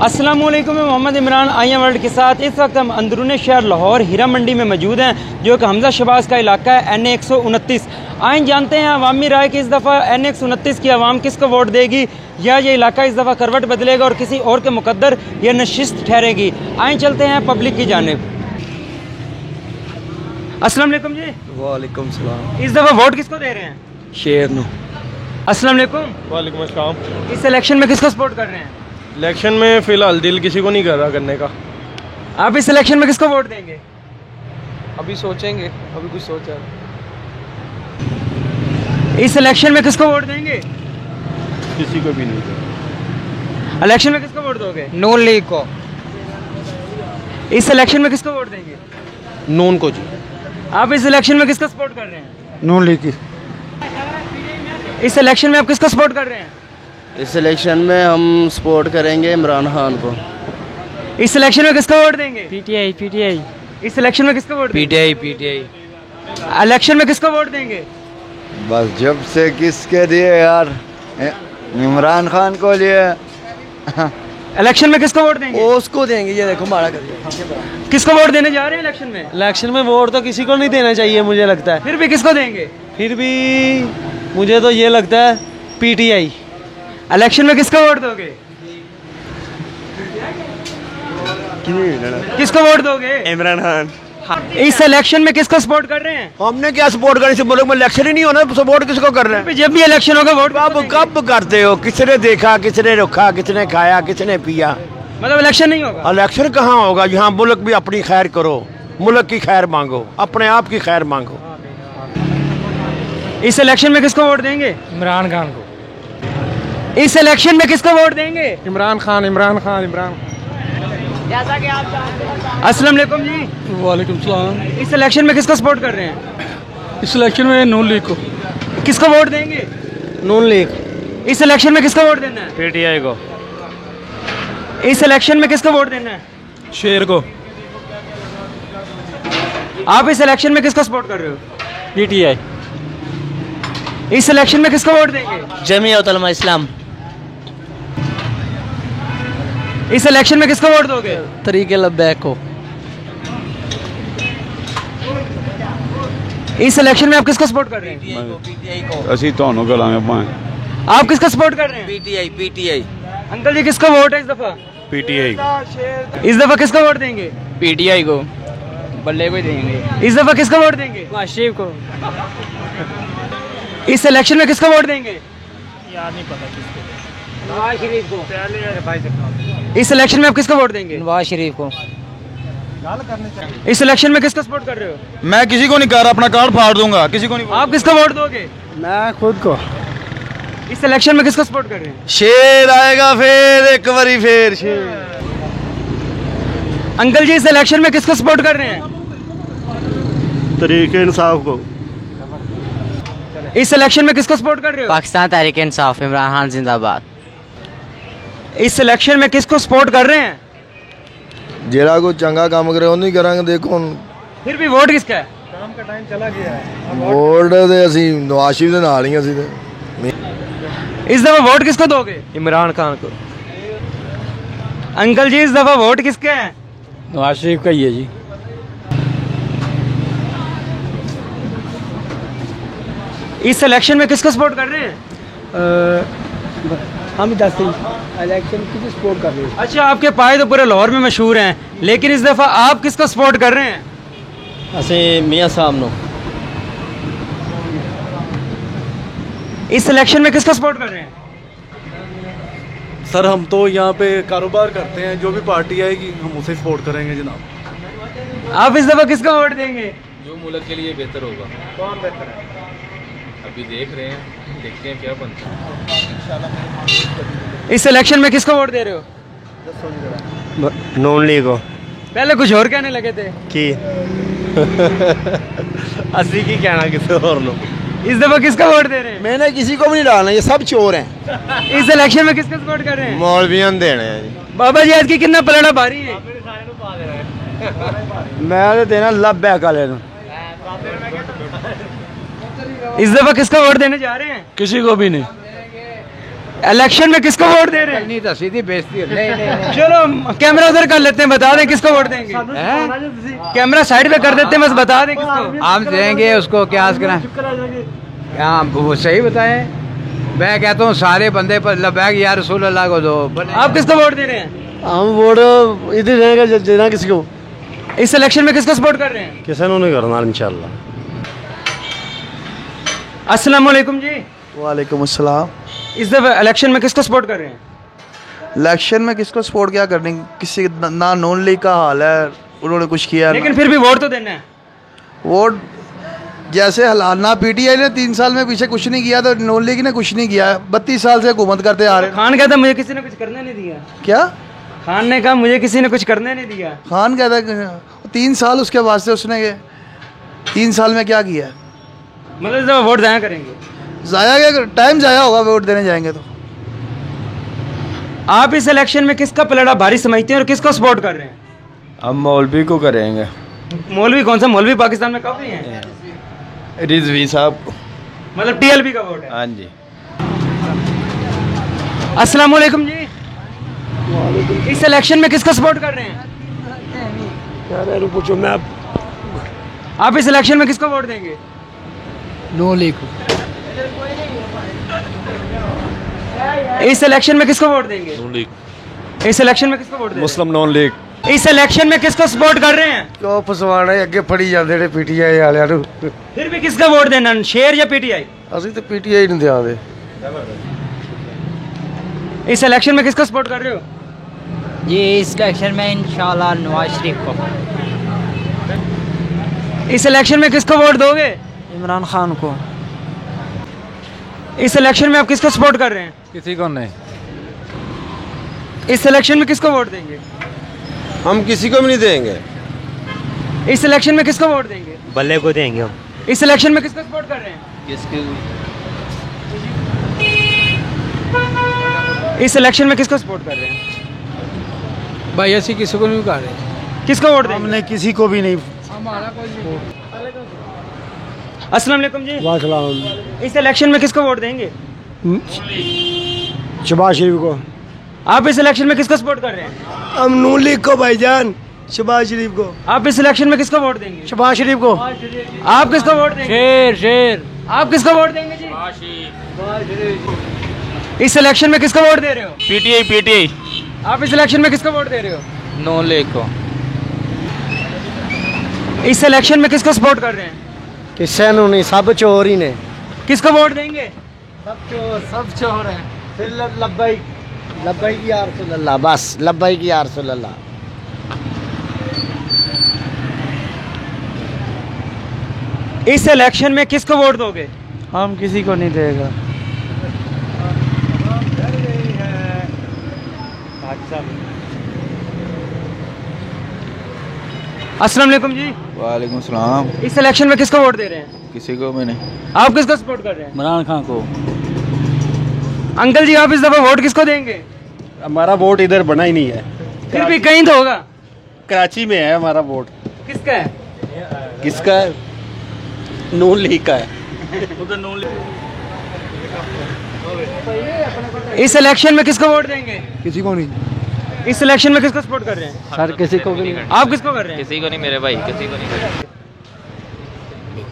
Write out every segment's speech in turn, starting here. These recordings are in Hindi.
अस्सलामुअलैकुम, मैं मोहम्मद इमरान आईएम वर्ल्ड के साथ इस वक्त हम अंदरूनी शहर लाहौर हीरा मंडी में मौजूद हैं, जो कि हमजा शहबाज का इलाका है। NA 129। आइन जानते हैं अवामी राय कि इस दफ़ा NA 129 की आवाम किसको वोट देगी, या ये इलाका इस दफ़ा करवट बदलेगा और किसी और के मुकद्दर यह नशिस्त ठहरेगी। आइन चलते हैं पब्लिक की जानिब। अस्सलाम वालेकुम जी। वालेकुम सलाम। इस दफ़ा वोट किसको दे रहे हैं? शेर नो। अस्सलाम वालेकुम। वालेकुम अस्सलाम। इस इलेक्शन में किसको सपोर्ट कर रहे हैं? इलेक्शन में फ़िलहाल दिल किसी को नहीं कर रहा करने का। आप इस इलेक्शन में किसको वोट देंगे? अभी सोचेंगे, अभी कुछ सोचा। इस इलेक्शन में किसको वोट देंगे? किसी को भी नहीं। इलेक्शन में किसको वोट दोगे? नून लीग को। इस इलेक्शन में किसको वोट देंगे? नून को जी। आप इस इलेक्शन में किसको सपोर्ट कर रहे हैं? नून लीग की। इस इलेक्शन में आप किसको सपोर्ट कर रहे हैं? इस इलेक्शन में हम सपोर्ट करेंगे इमरान खान को। इस इलेक्शन में किसको वोट देंगे? पीटीआई। इस इलेक्शन में किसको वोट देंगे? पीटीआई। इलेक्शन में किसको वोट देंगे? बस जब से किसके लिए यार, इमरान खान को लिए। इलेक्शन में किसको वोट देंगे? उसको देंगे। ये देखो मारा कर। किसको वोट देने जा रहे हैं इलेक्शन में? इलेक्शन में वोट तो किसी को नहीं देना चाहिए मुझे लगता है। फिर भी किसको देंगे? फिर भी मुझे तो ये लगता है PTI। इलेक्शन में किसको वोट दोगे? किसको वोट दोगे? इमरान खान। इस इलेक्शन में किसको सपोर्ट कर रहे हैं? हमने क्या सपोर्ट करने से मुल्क में इलेक्शन ही नहीं होना, सपोर्ट किसको कर रहे हैं? जब भी इलेक्शन होगा वोट कब करते हो? किसने देखा, किसने रुखा, किसने खाया, किसने पिया? मतलब इलेक्शन नहीं होगा। इलेक्शन कहाँ होगा? यहाँ मुल्क भी अपनी खैर करो, मुल्क की खैर मांगो, अपने आप की खैर मांगो। इस इलेक्शन में किसको वोट देंगे? इमरान खान को। इस इलेक्शन में किसको वोट देंगे? इमरान खान। अस्सलाम वालेकुम जी। वालेकुम सलाम। इस इलेक्शन में किसको सपोर्ट कर रहे हैं? इस इलेक्शन में नून लीग को। किसको वोट देंगे? नून लीग। इस इलेक्शन में किसको वोट देना है? PTI को। इस इलेक्शन में किसको वोट देना है? शेर को। आप इस इलेक्शन में किसको सपोर्ट कर रहे हो? PTI। इस इलेक्शन में किसको वोट देंगे? जमीयत उलमा इस्लाम। इस इलेक्शन में किसको वोट दोगे? तरीके लब्बैक को। इस इलेक्शन में आप किसको सपोर्ट कर रहे हैं? ਅਸੀਂ ਤੁਹਾਨੂੰ ਗਲਾਂਗੇ ਭਾਂ। आप किसको सपोर्ट कर रहे हैं? PTI। अंकल जी किसको वोट है इस दफा? PTI। इस दफा किसको वोट देंगे? PTI को। बल्ले को देंगे। इस दफा किसको वोट देंगे? माशिफ को। इस इलेक्शन में किसको वोट देंगे? नवाज शरीफ को। इस इलेक्शन में आप किसको वोट देंगे? नवाज शरीफ को। इस इलेक्शन में किसको सपोर्ट कर रहे हो? मैं किसी को नहीं कर रहा, अपना कार्ड फाड़ दूंगा, किसी को नहीं। आप किसको वोट दोगे? मैं खुद को। इस इलेक्शन में किसको सपोर्ट कर रहे हैं? शेर आएगा फिर एक बारी फिर शेर। अंकल जी इस इलेक्शन में किसको सपोर्ट कर रहे हैं? तरीके इंसाफ को। इस इलेक्शन में किसको सपोर्ट कर रहे हो? पाकिस्तान तहरीक इंसाफ। इमरान खान जिंदाबाद। इस इलेक्शन में किसको सपोर्ट कर रहे हैं? ਜਿਹੜਾ ਕੋਈ ਚੰਗਾ ਕੰਮ ਕਰੇ ਉਹਨੂੰ ਹੀ ਕਰਾਂਗੇ। ਦੇਖੋ ਹੁਣ फिर भी वोट किसका है? ਵੋਟ ਤੇ ਅਸੀਂ ਨਵਾਜ਼ ਸ਼ਰੀਫ ਦੇ ਨਾਲ ਹੀ ਅਸੀਂ ਤੇ। इस दफा वोट किसको दोगे? इमरान खान को। अंकल जी इस दफा वोट किसका है? नवाज शरीफ का ही है जी। इस इलेक्शन में किसको सपोर्ट कर रहे हैं? हम दस इलेक्शन किसी सपोर्ट कर रहे हैं? अच्छा, आपके पाए तो पूरे लाहौर में मशहूर हैं, लेकिन इस दफा आप किसको सपोर्ट कर रहे हैं? ਅਸੀਂ मियां साहब नो। इस इलेक्शन में किसको सपोर्ट कर रहे हैं? सर हम तो यहाँ पे कारोबार करते हैं, जो भी पार्टी आएगी हम उसे सपोर्ट करेंगे जनाब। आप इस दफा किसको वोट देंगे? जो मुल्क के लिए बेहतर होगा। कौन बेहतर है? अभी देख रहे हैं, देखते हैं क्या बनता है। इस इलेक्शन में किसको वोट दे रहे हो? नून लीग को। पहले कुछ और कहने लगे थे की असली की कहना किसी और नो। इस दफा किसका वोट दे रहे हैं? मैंने किसी को भी नहीं डालना, ये सब चोर हैं। इस इलेक्शन में किसको सपोर्ट कर रहे हैं? ਮੌਲਵੀਆਂ ਨੂੰ ਦੇਣੇ ਆ ਜੀ। बाबा जी आज की कितना पलड़ा भारी है? मैं तो देना लब्बैक वाले ਨੂੰ। इस दफा किसका वोट देने जा रहे हैं? किसी को भी नहीं। इलेक्शन में किसको वोट दे रहे हैं? नहीं तो सीधी बेइज्जती नहीं चलो कैमरा उधर कर लेते हैं, बता दें किसको वोट देंगे। कैमरा साइड पे कर देते हैं, बस बता दें किसको। आप देंगे उसको क्या हाँ वो सही बताएं। मैं कहता हूँ सारे बंदे पर लबैक या रसूल अल्लाह को दो। आप किसको वोट दे रहे हैं? हम वोट इधर रहेगा देना किसी को। इस इलेक्शन में किसको सपोर्ट कर रहे हैं? किसी ने नहीं करना इंशाल्लाह। अस्सलाम वालेकुम जी। वालेकुम अस्सलाम। इस दफा इलेक्शन में किसको सपोर्ट कर रहे हैं? इलेक्शन में किसको सपोर्ट क्या करने, किसी ना नून लीग का हाल है, उन्होंने कुछ किया लेकिन फिर भी वोट तो देना है। वोट जैसे हालात ना पीटीआई ने 3 साल में पीछे कुछ नहीं किया तो नून लीग ने कुछ नहीं किया। 32 साल से हुकूमत करते आ रहे हैं। खान कहता मुझे किसी ने कुछ करने नहीं दिया। क्या खान ने कहा मुझे किसी ने कुछ करने नहीं दिया। खान कहता 3 साल उसके वास्ते उसने 3 साल में क्या किया? मतलब इस दफा वोट जाया करेंगे? ज़ाया क्या टाइम ज़ाया होगा वोट देने जाएंगे तो। आप इस इलेक्शन में किसका पलड़ा भारी समझते हैं और किसको सपोर्ट कर रहे हैं? हम मौलवी को करेंगे। मौलवी कौन सा मौलवी? पाकिस्तान में काफी हैं। रिजवी साहब को। मतलब टीएलबी का वोट है। हाँ जी। अस्सलाम वालेकुम जी। इस इलेक्शन में किसको सपोर्ट कर रहे हैं? पूछो मैं आप इस इलेक्शन में किसको वोट देंगे? नून लीग को। इस इलेक्शन में किसको वोट देंगे? इस इलेक्शन में किसको वोट देंगे? मुस्लिम नॉन लीग। इस इलेक्शन में किसको सपोर्ट कर रहे हैं? क्यों फसवाना अगे फड़ी जाते ने पीटीआई वालियां नूं। फिर भी किसका वोट देना, शेर या पीटीआई? ਅਸੀਂ तो पीटीआई नहीं देंगे। इस इलेक्शन में किसको सपोर्ट कर रहे हो? जी इस इलेक्शन में इंशाल्लाह नवाज शरीफ को। इस इलेक्शन में किसको वोट दोगे? इमरान खान को। इस इलेक्शन में आप किसको सपोर्ट कर रहे हैं? किसी को नहीं। इस इलेक्शन में किसको वोट देंगे? हम किसी को भी नहीं देंगे। इस इलेक्शन में किसको वोट देंगे? बल्ले को देंगे हम। इस इलेक्शन में किसको सपोर्ट कर रहे हैं? इस इलेक्शन में किसको सपोर्ट कर रहे हैं? भाई ऐसी किसी को नहीं कर रहे। किसको वोट देंगे? हमने किसी को भी नहीं। अस्सलाम वालेकुम जी। वालेकुम। इस इलेक्शन में किसको वोट देंगे? शहबाज शरीफ को। आप इस इलेक्शन में किसको सपोर्ट कर रहे हैं? हम नून लीग को भाईजान। शहबाज शरीफ को। आप इस इलेक्शन में किसको वोट देंगे? शहबाज शरीफ को। आप किसको वोट देंगे? शेर आप किसको वोट देंगे जी? इस इलेक्शन में किसको वोट दे रहे हो? पीटीआई। आप इस इलेक्शन में किसको वोट दे रहे हो? नून लीग को। इस इलेक्शन में किसको सपोर्ट कर रहे हैं? किसी ने नहीं, सब चोर ही ने। किसको वोट देंगे? सब चोर है। फिर लब्बाई की या रसूल अल्लाह, बस लब्बाई की या रसूल अल्लाह। इस इलेक्शन में किसको वोट दोगे? हम किसी को नहीं देगा। अस्सलाम वालेकुम जी। वालेकुम सलाम। इस इलेक्शन में किसको वोट दे रहे हैं? किसी को भी नहीं। आप किसको सपोर्ट कर रहे हैं? इमरान खान को। अंकल जी आप इस दफा वोट किसको देंगे? हमारा वोट इधर बना ही नहीं है। फिर भी कहीं तो होगा। कराची में है हमारा वोट। किसका है? किसका है? नून लीग का है। इस इलेक्शन में किसको वोट देंगे? किसी को नहीं। इस इलेक्शन में किसको सपोर्ट कर रहे हैं? सर किसी को भी नहीं। आप किसको कर रहे हैं? किसी को नहीं मेरे भाई, किसी को नहीं।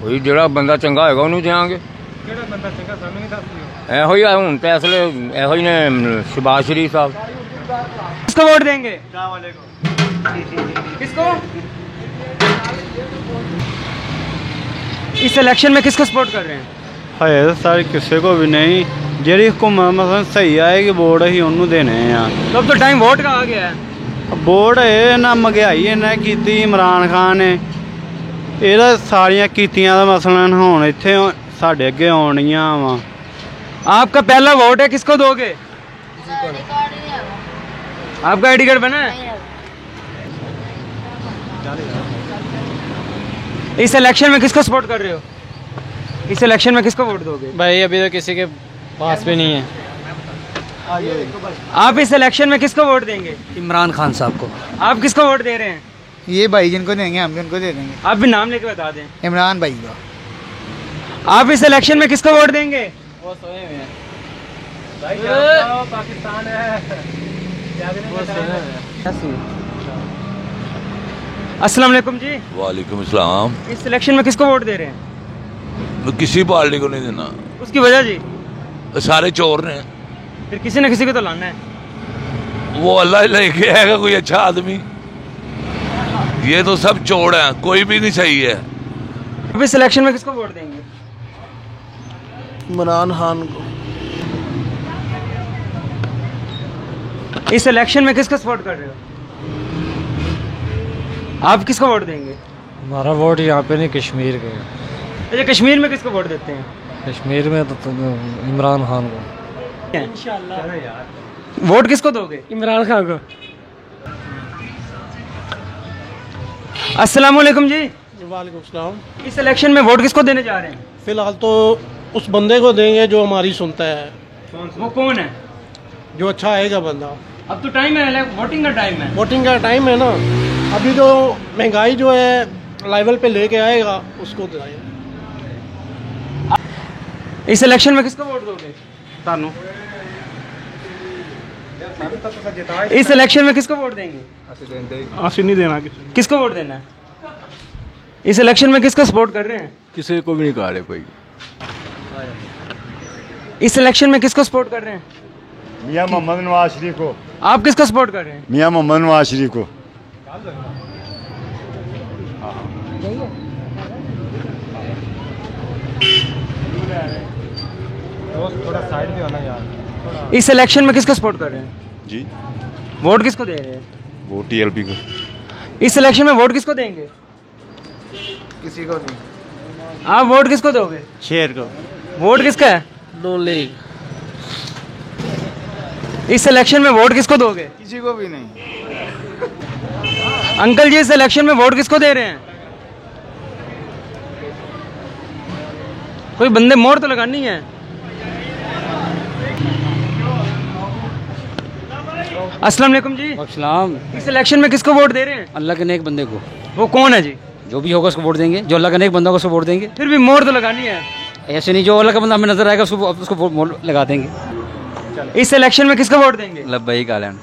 कोई ਜਿਹੜਾ ਬੰਦਾ ਚੰਗਾ ਹੋਏਗਾ ਉਹਨੂੰ ਦੇਵਾਂਗੇ। ਕਿਹੜਾ ਬੰਦਾ ਚੰਗਾ ਸਾਨੂੰ ਹੀ ਦੱਸ ਦਿਓ। ਇਹੋ ਹੀ ਆ ਹੁਣ ਫੈਸਲੇ ਇਹੋ ਹੀ ਨੇ ਸ਼ਹਬਾਜ਼ ਸ਼ਰੀਫ ਸਾਹਿਬ। किसको वोट देंगे? किसको? इस इलेक्शन में किसको सपोर्ट कर रहे हैं? है सर किसी को भी नहीं। ਜਿਹੜੀ हुकूमत मतलब सही आएगी वोट ਅਸੀਂ ਉਹਨੂੰ ਦੇਣੇ ਆ। अब तो टाइम वोट का आ गया है। ਵੋਟ ਇਹ ਨਾ ਮਹਿੰਗਾਈ ਇਹਨੇ ਕੀਤੀ ਇਮਰਾਨ ਖਾਨ ਨੇ। ਇਹਦਾ ਸਾਰੀਆਂ ਕੀਤੀਆਂ ਦਾ ਮਸਲਾ ਹੁਣ ਇੱਥੇ ਸਾਡੇ ਅੱਗੇ ਆਉਣੀਆਂ ਵਾ। आपका पहला वोट है, किसको दोगे? आपका आईडी कार्ड बना है? इस इलेक्शन में किसको सपोर्ट कर रहे हो? इस इलेक्शन में किसको वोट दोगे? भाई अभी तो किसी के पास भी नहीं है। आप इस इलेक्शन में किसको वोट देंगे? इमरान खान साहब को। आप किसको वोट दे रहे हैं? ये भाई जिनको देंगे हम भी उनको दे देंगे। आप भी नाम लेके बता दें। इमरान भाई का। आप इस इलेक्शन में किसको वोट देंगे? वो सोए हुए हैं। पाकिस्तान है। अस्सलाम वालेकुम जी। वालेकुम सलाम। इस इलेक्शन में किसको वोट दे रहे हैं? किसी पार्टी को नहीं देना, उसकी वजह जी? सारे चोर ने। फिर किसी न किसी को तो लाना है। वो अल्लाह लेके आएगा कोई अच्छा आदमी। ये तो सब चोर हैं, कोई भी नहीं सही है। अब इस इलेक्शन में किसको वोट देंगे? इमरान खान को। इस इलेक्शन में किसको सपोर्ट कर रहे हो? आप किसको वोट देंगे? हमारा वोट यहाँ पे नहीं, कश्मीर के। अच्छा, कश्मीर में किसको वोट देते हैं? कश्मीर में तो इमरान खान को। वोट किसको दोगे? इमरान खान को। अस्सलाम वालेकुम जी। वालेकुम सलाम। इस इलेक्शन में वोट किसको देने जा रहे हैं? फिलहाल तो उस बंदे को देंगे जो हमारी सुनता है। वो कौन है? जो अच्छा आएगा बंदा। अब तो टाइम है, वोटिंग का टाइम है। वोटिंग का टाइम है ना, अभी जो महंगाई जो है लेवल पे लेके आएगा उसको दिलाएगा। इस इलेक्शन में किसको वोट दोगे? तानू। इस इलेक्शन में किसको वोट देंगे? आशी नहीं देना। किसको वोट देना है? इस इलेक्शन में किसको सपोर्ट कर रहे हैं? किसी को भी नहीं कह रहे कोई। इस इलेक्शन में किसको सपोर्ट कर रहे हैं? मियां मोहम्मद नवाज शरीफ को। आप किसको सपोर्ट कर रहे हैं? मियां मोहम्मद नवाज शरीफ को। थोड़ा साइड में होना यार। इस इलेक्शन में किसको सपोर्ट कर रहे हैं जी? वोट किसको दे रहे हैं? वो टीएलपी को। इस इलेक्शन में वोट किसको देंगे? किसी को नहीं। आप वोट किसको दोगे? शेर को। वोट किसका है? नून लीग। इस इलेक्शन में वोट किसको दोगे? किसी को भी नहीं। अंकल जी, इस इलेक्शन में वोट किसको दे रहे हैं? कोई बंदे मोहर तो लगानी है। अस्सलाम वालेकुम जी। अस्सलाम। इस इलेक्शन में किसको वोट दे रहे हैं? अल्लाह के नेक बंदे को। वो कौन है जी? जो भी होगा उसको वोट देंगे, जो अल्लाह का नेक बंदा होगा उसको वोट देंगे। फिर भी मोहर तो लगानी है। ऐसे नहीं, जो अल्लाह का बंदा हमें नजर आएगा उसको वोट लगा देंगे। इस इलेक्शन में किसको वोट देंगे? लब्बैक आलम।